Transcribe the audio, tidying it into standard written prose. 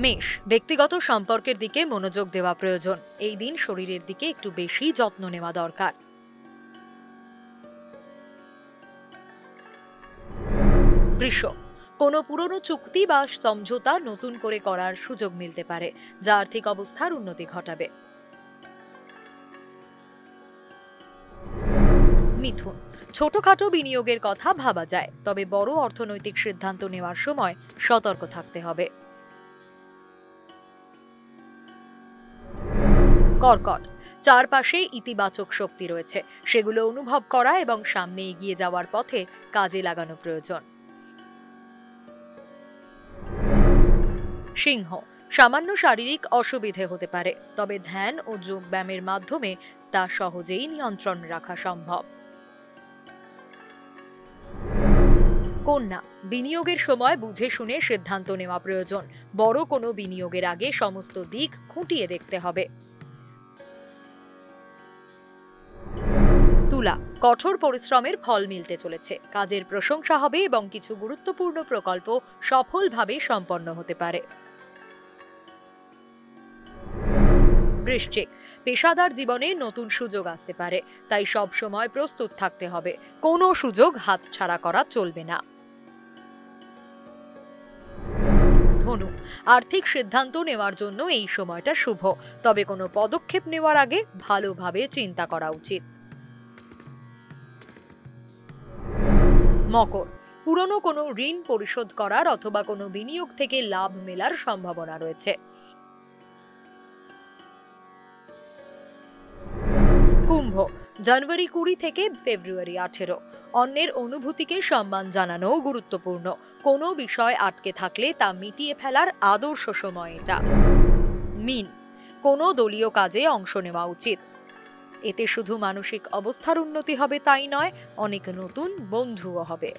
মেষ, ব্যক্তিগত সম্পর্কের দিকে মনোযোগ দেওয়া প্রয়োজন। এই দিন শরীরের দিকে একটু বেশি যত্ন নেওয়া দরকার। বৃষ, কোনো পুরনো চুক্তি বা সমঝোতা নতুন করে করার সুযোগ মিলতে পারে, যা আর্থিক অবস্থার উন্নতি ঘটাবে। মিথুন, ছোটখাটো বিনিয়োগের কথা ভাবা যায়, তবে বড় অর্থনৈতিক সিদ্ধান্ত নেওয়ার সময় সতর্ক থাকতে হবে। কর্কট, চারপাশে ইতিবাচক শক্তি রয়েছে, সেগুলো অনুভব করা এবং সামনে এগিয়ে যাওয়ার পথে কাজে লাগানো প্রয়োজন। সিংহ, সামান্য শারীরিক অসুবিধে হতে পারে, তবে ধ্যান ও যোগব্যায়ামের মাধ্যমে তা সহজেই নিয়ন্ত্রণ রাখা সম্ভব। কন্যা, বিনিয়োগের সময় বুঝে শুনে সিদ্ধান্ত নেওয়া প্রয়োজন। বড় কোনো বিনিয়োগের আগে সমস্ত দিক খুঁটিয়ে দেখতে হবে। তুলা, কঠোর পরিশ্রমের ফল মিলতে চলেছে, কাজের প্রশংসা হবে এবং কিছু গুরুত্বপূর্ণ প্রকল্প সফলভাবে সম্পন্ন হতে পারে। বৃশ্চিক, পেশাদার জীবনে নতুন সুযোগ আসতে পারে, তাই সব সময় প্রস্তুত থাকতে হবে। কোনো সুযোগ হাতছাড়া করা চলবে না। ধনু, আর্থিক সিদ্ধান্ত নেওয়ার জন্য এই সময়টা শুভ, তবে কোনো পদক্ষেপ নেওয়ার আগে ভালোভাবে চিন্তা করা উচিত। মকর, পুরনো কোনো ঋণ পরিশোধ করার অথবা কোনো বিনিয়োগ থেকে লাভ মেলার সম্ভাবনা রয়েছে। কুম্ভ, জানুয়ারি 20 থেকে ফেব্রুয়ারি 18, অন্যের অনুভূতিকে সম্মান জানানোও গুরুত্বপূর্ণ। কোনো বিষয় আটকে থাকলে তা মিটিয়ে ফেলার আদর্শ সময় এটা। মিন, কোনো দলীয় কাজে অংশ নেওয়া উচিত, এতে শুধু মানসিক অবস্থার উন্নতি হবে তাই নয়, অনেক নতুন বন্ধুও হবে।